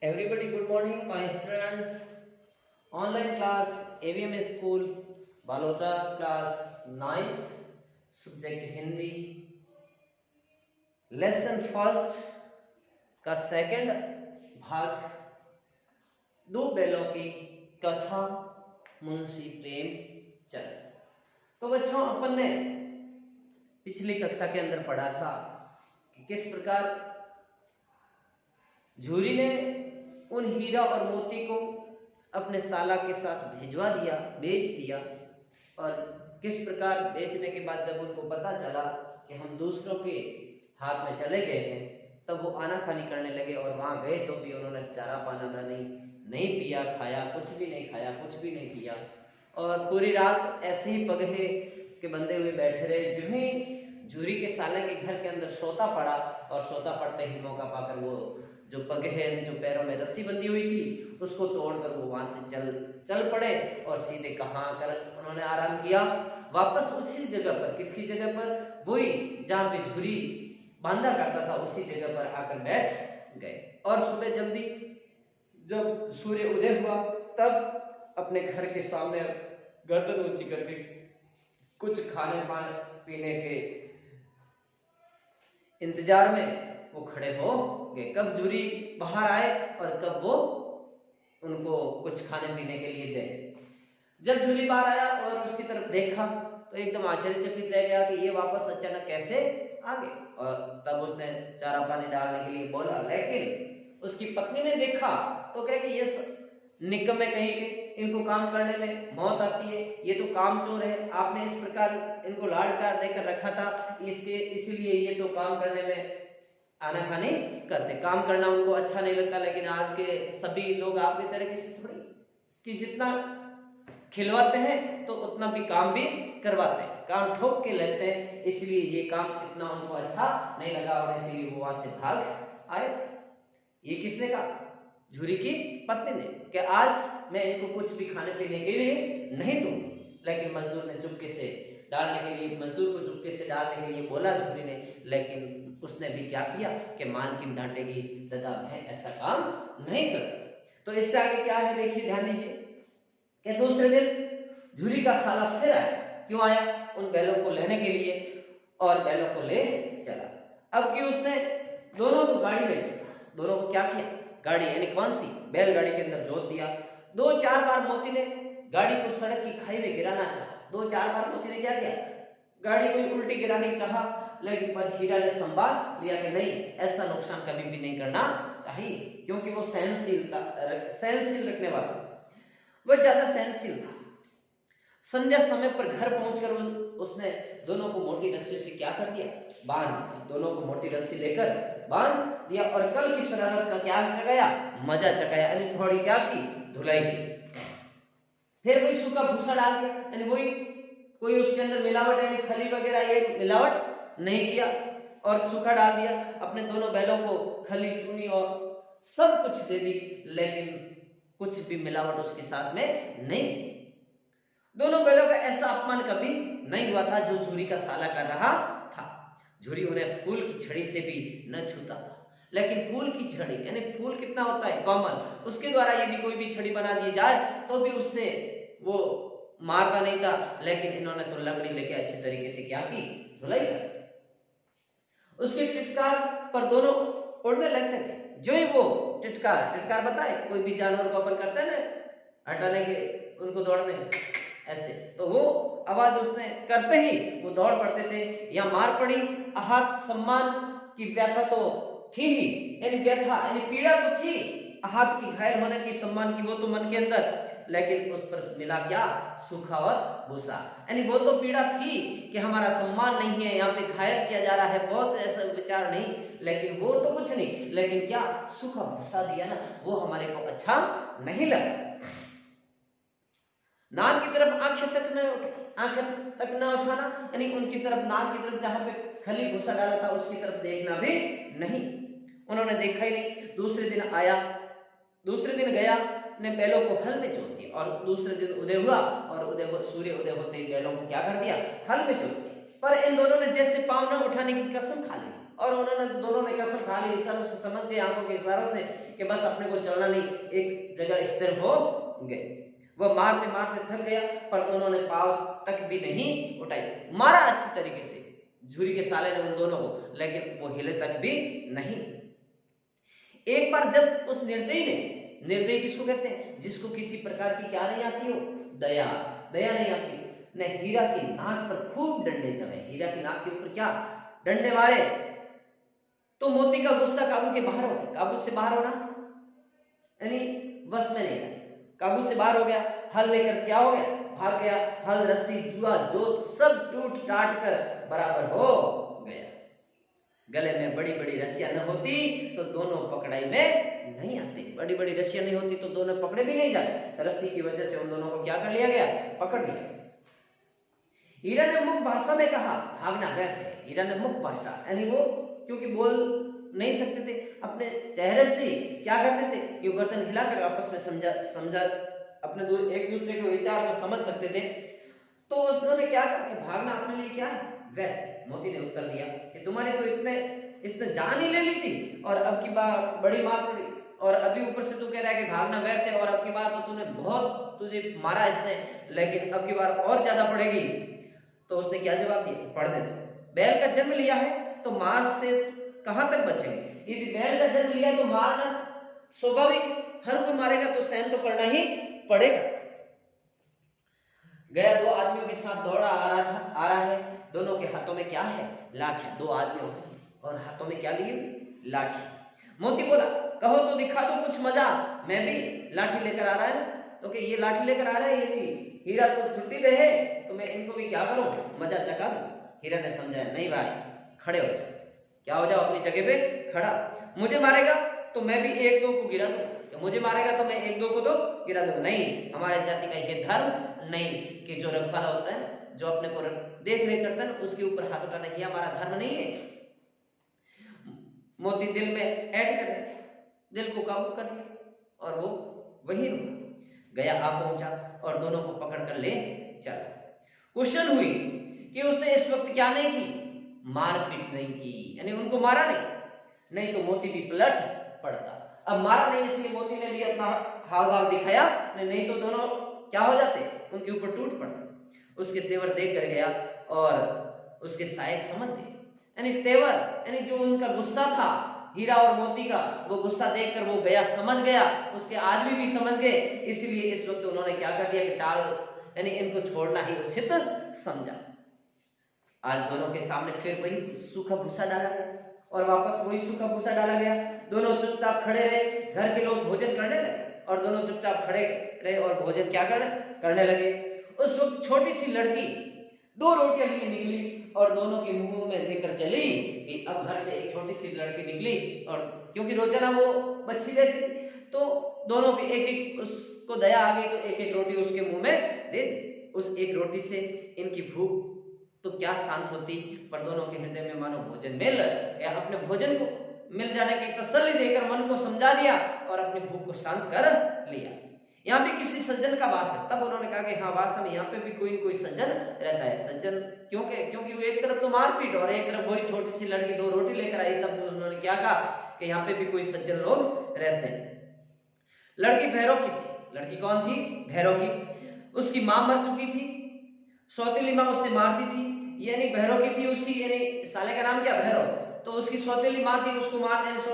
Everybody, good morning, my students. Online class AVM School, Balota class 9th, subject Hindi, lesson first का second भाग दो बैलों की कथा मुंशी प्रेमचंद। तो बच्चों, अपन ने पिछली कक्षा के अंदर पढ़ा था कि किस प्रकार झूरी ने उन हीरा और मोती को अपने साला के साथ भिजवा दिया, बेच दिया, और किस प्रकार बेचने के बाद जब उनको पता चला कि हम दूसरों के हाथ में चले गए हैं, तब वो आनाकानी करने लगे। और वहां गए तो भी उन्होंने चारा पाना था नहीं पिया, खाया कुछ भी नहीं, खाया कुछ भी नहीं किया, और पूरी रात ऐसे ही पगहे के बंधे हुए बैठे रहे। जो ही झूरी के साले के घर के अंदर सोता पड़ा, और सोता पड़ते ही मौका पाकर वो जो पगहे जो पैरों में रस्सी बंधी हुई थी उसको तोड़कर वो वहां से चल पड़े, और सीधे कहाँ आकर उन्होंने आराम किया, वापस उसी जगह पर। किसकी जगह पर? वही जहां पे झूरी बांधा करता था, उसी जगह पर आकर बैठ गए। और सुबह जल्दी जब सूर्य उदय हुआ, तब अपने घर के सामने गर्दन ऊंची करके कुछ खाने पीने के इंतजार में वो खड़े हो गए। कब झूरी बाहर आए और कब वो उनको कुछ खाने पीने के लिए दे। जब झूरी बाहर आया और उसकी तरफ देखा तो एकदम आश्चर्यचकित रह गया कि ये वापस अचानक कैसे आ गए। और तब उसने चारा पानी डालने के लिए बोला, लेकिन उसकी पत्नी ने देखा तो कहे कि ये निकम्मे कहीं के, इनको काम करने में मौत आती है, ये तो कामचोर है, आपने इस प्रकार इनको लाड प्यार देकर रखा था, इसीलिए ये तो काम करने में आनाकानी करते, काम करना उनको अच्छा नहीं लगता। लेकिन आज के सभी लोग आपकी तरीके से थोड़ी कि जितना खिलवाते हैं तो उतना भी काम भी करवाते हैं, काम ठोक के लेते हैं, इसलिए ये काम इतना उनको अच्छा नहीं लगा और इसीलिए वो वहां से भाग आए। ये किसने कहा? झूरी की पत्नी ने, कि आज मैं इनको कुछ भी खाने पीने के लिए नहीं दूंगी। लेकिन मजदूर ने चुपके से डालने के लिए, मजदूर को चुपके से डालने के लिए बोला झूरी ने, लेकिन उसने भी क्या किया कि मालकिन डांटेगी, दादा मैं ऐसा काम नहीं करता। तो इससे आगे क्या है देखिए, ध्यान दीजिए कि दूसरे दिन झूरी का साला फिर आया। क्यों आया? उन बैलों को लेने के लिए, और बैलों को ले चला। अब कि उसने दोनों को गाड़ी में जोता, दोनों को क्या किया? गाड़ी यानी कौन सी? बैलगाड़ी के अंदर जोत दिया। 2-4 बार मोती ने गाड़ी को सड़क की खाई में गिराना चाहा, 2-4 बार मोती ने क्या किया? गाड़ी को उल्टी गिरानी चाहा, लेकिन पर हीरा ने संभाल लिया कि नहीं, ऐसा नुकसान कभी भी नहीं करना चाहिए, क्योंकि वो सहनशील रखने वाला, वह ज्यादा सहनशील था। संध्या समय पर घर पहुंचकर उसने दोनों को मोटी रस्सी से क्या कर दिया? बांध दिया। दोनों को मोटी रस्सी लेकर बांध दिया, और कल की शरारत का क्या चकाया? मजा चकाया, यानी थोड़ी क्या की? धुलाई की। फिर वही सूखा भूसा डाल दिया, यानी वही कोई उसके अंदर मिलावट यानी खली वगैरह ये मिलावट नहीं किया, और सूखा डाल दिया। अपने दोनों बैलों को खली चूनी और सब कुछ दे दी, लेकिन कुछ भी मिलावट उसके साथ में नहीं। दोनों बैलों का ऐसा अपमान कभी नहीं हुआ था जो झूरी का साला कर रहा था। झूरी उन्हें फूल की छड़ी से भी न छूता था, लेकिन फूल की छड़ी यानी फूल कितना होता है? कोमल, उसके द्वारा यदि कोई भी छड़ी बना दी जाए तो भी उससे वो मारता नहीं था। लेकिन इन्होंने तो लकड़ी लेके अच्छी तरीके से क्या की? धुलाई कर। उसके टिटकार पर दोनों उड़ने लगते थे। जो ही वो टिटकार बताए, कोई भी जानवर को अपन करते हैं ना हटाने के, उनको दौड़ने ऐसे, तो वो आवाज उसने करते ही वो दौड़ पड़ते थे। या मार पड़ी, आहत सम्मान की व्यथा तो थी ही, यानी व्यथा यानी पीड़ा तो थी, आहत की, घायल होने की, सम्मान की वो तो मन के अंदर, लेकिन उस पर मिला क्या? सूखा और भूसा। यानी वो तो पीड़ा थी कि हमारा सम्मान नहीं है, यहाँ पे घायल किया जा रहा है, बहुत ऐसा विचार नहीं, लेकिन वो तो कुछ नहीं, लेकिन क्या? सूखा भूसा दिया ना, वो हमारे को अच्छा नहीं लगा। नाक की तरफ आंख तक न उठाना, यानी उनकी तरफ, नाक की तरफ जहां पे खली भूसा डाला था उसकी तरफ देखना भी नहीं, उन्होंने देखा ही नहीं। दूसरे दिन गया ने बैलों को हल में जोत दिया, और दूसरे दिन उदय हुआ, और सूर्य उदय होते ही बैलों को क्या कर दिया? हल में जोत दिया। पर इन दोनों ने जैसे पांव न उठाने की कसम खा ली, और उन्होंने दोनों ने कसम खा ली, इशारों से समझ गए, आंखों के इशारों से कि बस अपने को चलना नहीं, एक जगह स्थिर हो गए। वह मारते मारते थक गया पर उन्होंने पांव तक भी नहीं उठाई। मारा अच्छी तरीके से झुरी के साले ने उन दोनों को, लेकिन वो हिले तक भी नहीं। एक बार जब उस निर्दयी ने, निर्दयी किसको कहते हैं? जिसको किसी प्रकार की क्या नहीं आती हो, दया, दया नहीं आती, ने हीरा की नाक पर खूब डंडे जमे, हीरा की नाक के ऊपर क्या डंडे मारे, तो मोती का गुस्सा काबू के बाहर हो गया। काबू से बाहर होना यानी बस में नहीं, काबू से बाहर हो गया। हल लेकर क्या हो गया, भाग गया। हल, रस्सी, जुआ, जोत सब टूट टाट कर बराबर हो गया। गले में बड़ी बड़ी रस्सियां न होती तो दोनों पकड़ाई में नहीं आते, बड़ी बड़ी रस्सियां नहीं होती तो दोनों पकड़े भी नहीं जाते। रस्सी की वजह से उन दोनों को क्या कर लिया गया, पकड़ लिया। हीरा ने मुख भाषा में कहा, भागना व्यर्थ है। हीरा ने मुख भाषा यानी वो क्योंकि बोल नहीं सकते थे, अपने चेहरे से क्या करते थे, ये गर्दन हिलाकर आपस में समझा अपने एक दूसरे के विचार को समझ सकते थे। तो उन्होंने क्या कहा कि भागना अपने लिए क्या है, व्यर्थ है। मोती ने उत्तर दिया कि तुम्हारे तो इसने जान ही ले ली थी और अब की बार बड़ी मार पड़ी और अभी ऊपर से तू कह रहा है कि भागना व्यर्थ है, और अब की बार तो तूने बहुत तुझे मारा इसने, लेकिन अब की बार और ज्यादा पड़ेगी। तो उसने क्या जवाब दिया, पढ़ दे। बैल का जन्म लिया है तो मार से कहां तक बचेंगे? यदि बैल का जन्म लिया तो मारना स्वाभाविक, हर कोई मारेगा तो सहन तो करना ही पड़ेगा। गया दो आदमियों के साथ दौड़ा आ रहा है। दोनों के हाथों में क्या है, लाठी। दो आदमियों और हाथों में क्या लिए, लाठी। मोती बोला, कहो तो दिखा दो कुछ मजा, मैं भी लाठी लेकर आ रहा है। तो कि ये लाठी लेकर आ रहा है, यदि हीरा को छुट्टी दे है तो मैं इनको भी क्या करूं, मजा चखा दूं। हीरा ने समझाया, नहीं भाई, खड़े हो जाओ। क्या हो जाओ, अपनी जगह पे खड़ा। मुझे मारेगा तो मैं भी एक दो को गिरा दूंगा, मुझे मारेगा तो मैं एक दो को तो गिरा दूंगा। नहीं, हमारे जाति का ये धर्म नहीं कि जो रखवाला होता है, जो अपने को देख रेख करता है, उसके ऊपर हाथ उठाना, ये हमारा धर्म नहीं है। मोती दिल में ऐड कर लिया, दिल को काबू कर लिया और वो वही रुका। गया आ पहुंचा और दोनों को पकड़ कर ले चला। क्वेश्चन हुई कि उसने इस वक्त क्या नहीं की, मारपीट नहीं की, यानी उनको मारा नहीं तो मोती भी पलट पड़ता। अब मारा नहीं इसलिए मोती ने भी अपना हाव भाव दिखाया, नहीं तो दोनों क्या हो जाते, उनके ऊपर टूट पड़ते। उसके तेवर देख कर गया और उसके सहायक समझ गए, यानी तेवर यानी जो उनका गुस्सा था हीरा और मोती का, वो गुस्सा देखकर वो गया समझ गया, उसके आदमी भी समझ गए। इसलिए इस वक्त उन्होंने क्या कर दिया कि टाल यानी इनको छोड़ना ही उचित समझा। आज दोनों के सामने फिर वही सूखा भूसा डाला गया और वापस वही सूखा भूसा डाला गया। दोनों चुपचाप खड़े रहे, घर के लोग भोजन करने लगे और दोनों चुपचाप खड़े रहे और भोजन क्या करने लगे। उस वक्त छोटी सी लड़की 2 रोटियां लिए निकली और दोनों के मुंह में लेकर चली कि अब घर से एक छोटी सी लड़की निकली, और क्योंकि रोजाना वो बच्ची रहती थी तो दोनों के एक उसको दया आ गई तो एक रोटी उसके मुंह में दे दी। उस एक रोटी से इनकी भूख तो क्या शांत होती, पर दोनों के हृदय में मानो भोजन मिल या अपने भोजन को मिल जाने की तसल्ली देकर मन को समझा दिया और अपनी भूख को शांत कर लिया। यहाँ भी किसी सज्जन का वास है। तब उन्होंने कहा कि हाँ वास्तव में यहाँ पे भी कोई सज्जन रहता है। सज्जन क्योंकि वो एक तरफ तो मारपीट और एक तरफ वही छोटी सी लड़की 2 रोटी लेकर आई। तब उन्होंने क्या कहा कि यहाँ पे भी कोई सज्जन लोग रहते हैं। लड़की भैरव की थी। लड़की कौन थी? भैरव की। उसकी माँ मर चुकी थी, सौतेली माँ उसे मारती थी, यानी भैरव की थी उसकी, यानी साले का नाम क्या, भैरव। तो उसकी सौतेली माँ थी, उसको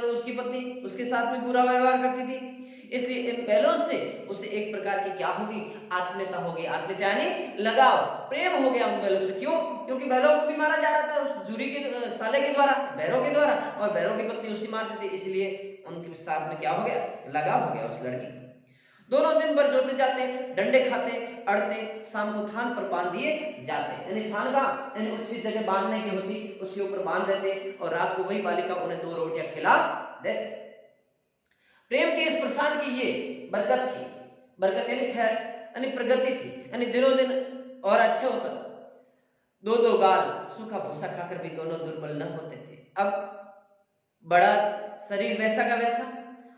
उसकी पत्नी उसके साथ में बुरा व्यवहार करती थी। इसलिए इन बैलों से उसे एक प्रकार की क्या होगी, आत्मीयता होगी। आत्मीयता यानी लगाव, प्रेम हो गया उन बैलों से। क्यों? क्योंकि बैलों को भी मारा जा रहा था उस झुरी के साले के द्वारा, भैरव के द्वारा, और भैरव की पत्नी उसी मारती थी। इसलिए उनके साथ में क्या हो गया, लगाव हो गया उस लड़की। दोनों दिन भर जोते जाते, डंडे खाते, अड़ते, शाम को थान पर बांध दिए जाते। यानी थान का यानी अच्छी जगह बांधने की होती, उसके ऊपर बांध देते और रात को वही बालिका उन्हें 2 रोटियां खिला देते। प्रेम के इस प्रसाद की ये बरकत थी। बरकत यानी प्रगति थी, यानी दिनों दिन और अच्छे होता। 2 गाल सूखा भूसा खाकर भी दोनों दुर्बल न होते थे। अब बड़ा शरीर वैसा का वैसा,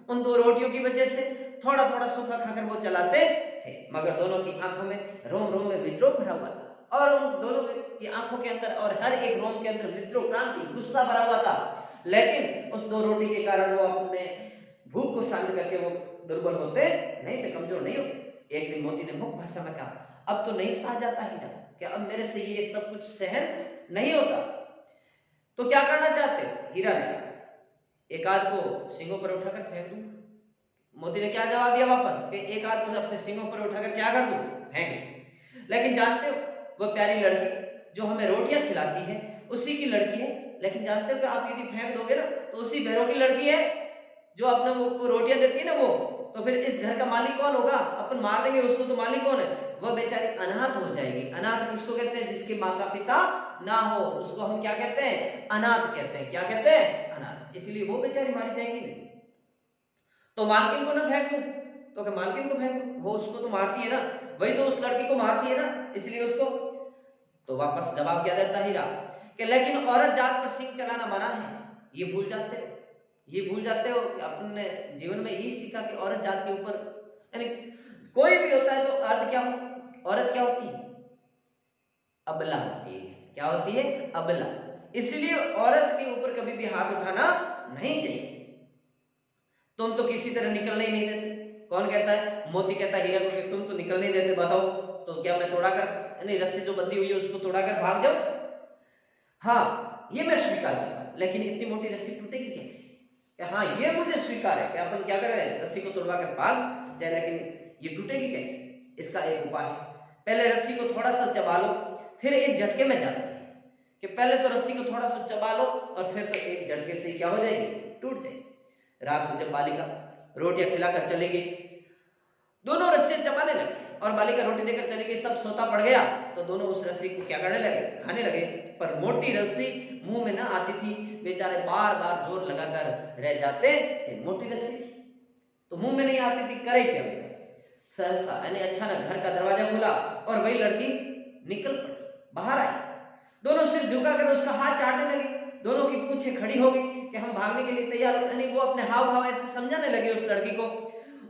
उन 2 रोटियों की वजह से थोड़ा थोड़ा सूखा खाकर वो चलाते थे, मगर दोनों की आंखों में रोम रोम में विद्रोह भरा हुआ था और उन दोनों की आंखों के अंदर और हर एक रोम के अंदर विद्रोह, क्रांति, गुस्सा भरा हुआ था। लेकिन उस 2 रोटी के कारण वो अपने भूख को शांत करके वो दुर्बल होते नहीं थे, कमजोर नहीं होते। एक दिन मोती ने मुख भाषा में कहा, अब तो नहीं सहा जाता हीरा, कि अब मेरे से ये सब कुछ सहन नहीं होता, तो क्या करना चाहते हो? हीरा ने कहा, एक आध को सींगों पर उठाकर फेंक दूंगा। मोती ने क्या जवाब दिया वापस, कि एक आध को अपने सींगों पर उठाकर क्या कर दूं? फेंक। लेकिन जानते हो वो प्यारी लड़की जो हमें रोटियां खिलाती है उसी की लड़की है, लेकिन जानते हो कि आप यदि फेंक दोगे ना तो उसी भैरव की लड़की है जो अपने वो को रोटियां देती है ना वो, तो फिर इस घर का मालिक कौन होगा? अपन मार देंगे उसको तो मालिक कौन है? वह बेचारी अनाथ हो जाएगी। अनाथ किसको कहते हैं? जिसके माता पिता ना हो, उसको हम क्या कहते हैं? अनाथ कहते हैं। क्या कहते हैं? अनाथ। इसलिए वो बेचारी मारी जाएगी नहीं। तो मालकिन को ना फेंक दूं, तो क्या मालकिन को फेंक दूं? वो उसको तो मारती है ना, वही तो उस लड़की को मारती है ना, इसलिए उसको। तो वापस जवाब क्या देता हीरा कि लेकिन औरत जात पर सिंह चलाना मना है। ये भूल जाते हो, ये भूल जाते हो कि अपने जीवन में यही सीखा कि औरत जात के ऊपर, यानी कोई भी होता है तो अर्थ क्या हो, औरत क्या होती है? अबला होती है। क्या होती है? अबला। इसलिए औरत के ऊपर कभी भी हाथ उठाना नहीं चाहिए। तुम तो किसी तरह निकलने ही नहीं देते। कौन कहता है? मोती कहता है हीरा को कि तुम तो निकल नहीं देते, बताओ तो क्या मैं तोड़ाकर, यानी रस्सी जो बंधी हुई है उसको तोड़ाकर भाग जाऊं? हाँ, ये मैं स्वीकार करूंगा, लेकिन इतनी मोटी रस्सी टूटेगी कैसे? हाँ, ये मुझे स्वीकार है कि अपन क्या करें, रस्सी को तोड़वाकर भाग जाए, लेकिन ये टूटेगी कैसे? इसका एक उपाय है, पहले रस्सी को थोड़ा सा चबा लो, फिर एक झटके में जाती है कि पहले तो रस्सी को थोड़ा सा चबा लो और फिर तो एक झटके से क्या हो जाएगी? टूट जाएगी। रात को जब बालिका रोटियां खिलाकर चली गई, दोनों रस्सियां चबाने लगे और बालिका रोटी देकर चली गई, सब सोता पड़ गया तो दोनों उस रस्सी को क्या करने लगे? खाने लगे। पर मोटी रस्सी मुंह में ना आती थी, बेचारे बार बार जोर लगाकर रह जाते थे। मोटी रस्सी तो मुंह में नहीं आती थी, करे क्या बेचारे? सहसा यानी अचानक घर का दरवाजा खुला और वही लड़की निकल पड़ी, बाहर आई। दोनों सिर झुकाकर उसका हाथ चाटने लगे, दोनों की पूंछें खड़ी हो गई कि हम भागने के लिए तैयार हो, यानी वो अपने हाव भाव ऐसे समझाने लगे उस लड़की को।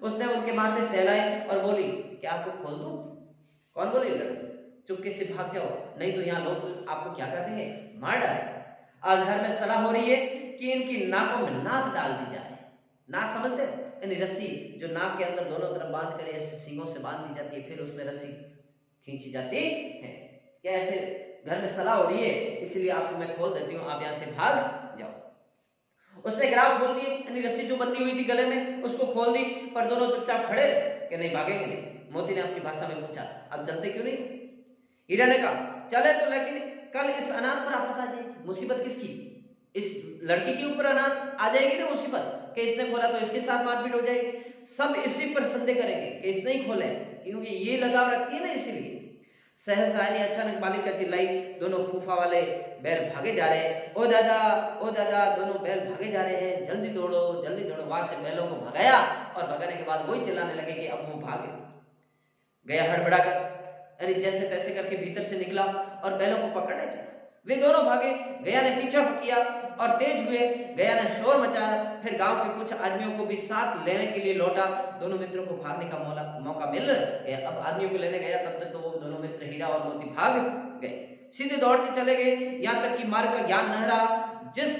उसने उनके माथे सहलाए और बोली, क्या आपको खोल दूं? कौन बोली? लड़की। चुपके से भाग जाओ, नहीं तो यहाँ लोग आपको क्या कर देंगे? मार डाले। आज घर में सलाह हो रही है कि इनकी नाकों में नाक डाल दी जाए। नाक समझते हो? यानी रस्सी जो नाक के अंदर दोनों तरफ बांध कर ऐसे सींगों से बांध दी जाती है, फिर उसमें रस्सी खींची जाती है। क्या ऐसे घर में सलाह हो रही है, इसलिए आपको मैं खोल देती हूँ, आप यहाँ से भाग जाओ। उसने ग्राफ खोल दिए, यानी रस्सी जो बंधी हुई थी गले में उसको खोल दी, पर दोनों चुपचाप खड़े रहे कि नहीं भागेंगे नहीं। मोती ने अपनी भाषा में पूछा, अब चलते क्यों नहीं? हीरा ने कहा, चले तो, लेकिन कल इस अनाथ पर आपस आ जाएगी। मुसीबत किसकी? इस लड़की के ऊपर अनाथ आ जाएगी ना मुसीबत, कि इसने खोला तो इसके साथ मारपीट हो जाएगी। सब इसी पर संदेह करेंगे कि इसने ही खोला है, क्योंकि ये लगाव रखती है ना, इसीलिए। सहसा अचानक बालिका चिल्लाई, दोनों फूफा वाले बैल भागे जा रहे हैं। ओ दादा, ओ दादा, दोनों बैल भागे जा रहे हैं, जल्दी दौड़ो, जल्दी दौड़ो। वहां से बैलों को भगाया और भगाने के बाद वही चिल्लाने लगे कि अब वो भागे। गया हड़बड़ा कर, यानी जैसे तैसे करके भीतर से निकला और बैलों को पकड़ने चला। वे दोनों भागे, गया ने पीछा किया और तेज हुए। गया ने शोर मचाया, फिर गांव के कुछ आदमियों को भी साथ लेने के लिए लौटा। दोनों मित्रों को भागने का मौका मिल गया। अब आदमियों को लेने गया, तब तक तो वो दोनों मित्र हीरा और मोती भाग गए, सीधे दौड़ते चले गए, यहाँ तक कि मार्ग का ज्ञान न रहा। जिस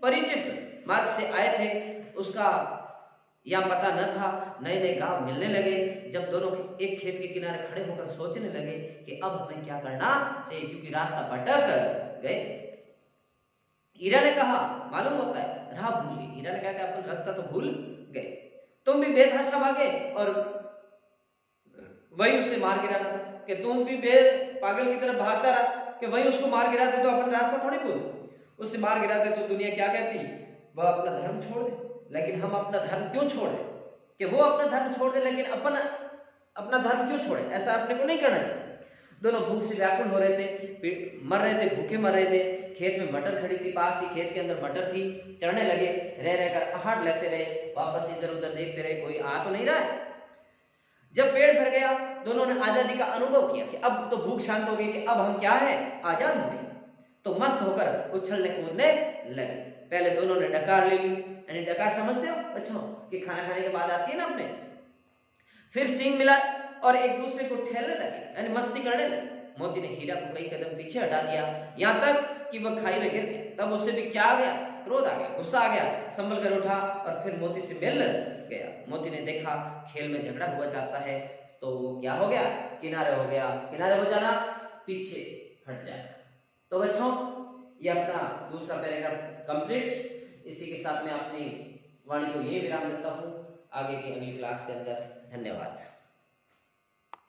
परिचित मार्ग से आए थे उसका या पता न था। नए नए गांव मिलने लगे। जब दोनों एक खेत के किनारे खड़े होकर सोचने लगे कि अब हमें क्या करना चाहिए, क्योंकि रास्ता भटक गए। हीरा ने कहा, मालूम होता है राह भूल गई। हीरा ने कहा कि अपन रास्ता तो भूल गए। तुम भी बेतहाशा भागे और वही उसे मार गिराना था, कि तुम भी पागल की तरह भागता रहा कि वही उसको मार गिराते तो अपन रास्ता थोड़ी भूल। उसे मार गिराते तो दुनिया क्या कहती? वह अपना धर्म छोड़ दे। लेकिन हम अपना धर्म क्यों छोड़े? कि वो अपना धर्म छोड़ दे, लेकिन अपन अपना धर्म क्यों छोड़े? ऐसा अपने को नहीं करना चाहिए। दोनों भूख से व्याकुल हो रहे थे, मर रहे थे, भूखे मर रहे थे। खेत में मटर खड़ी थी, पास ही खेत के अंदर मटर थी। चढ़ने लगे, रह रहकर आहट लेते रहे, वापस इधर उधर देखते रहे, कोई आ तो नहीं रहा है। जब पेट भर गया, दोनों ने आजादी का अनुभव किया कि अब तो भूख शांत हो गई, कि अब हम क्या है, आजाद हो गए। तो मस्त होकर उछलने कूदने लगे। पहले दोनों ने डकार ले ली, यानी डकार समझते हो अच्छा, कि खाना खाने के बाद आती है ना अपने। फिर सींग मिला और एक दूसरे को ठेलने लगे, यानी मस्ती करने लगे। मोती ने हीरा को कई कदम पीछे हटा दिया, यहाँ तक कि वह खाई में गिर गया। तब उसे भी क्या आ गया, क्रोध आ गया, गुस्सा आ गया, संभल कर उठा और फिर मोती से मिल गया। मोती ने देखा खेल में झगड़ा हुआ चाहता है, तो वो क्या हो गया, किनारे हो गया। किनारे हो जाना, पीछे हट जाए। तो बच्चों, ये अपना दूसरा पैराग्राफ कंप्लीट। इसी के साथ मैं अपनी वाणी को ये विराम देता हूँ। आगे की अगली क्लास के अंदर धन्यवाद।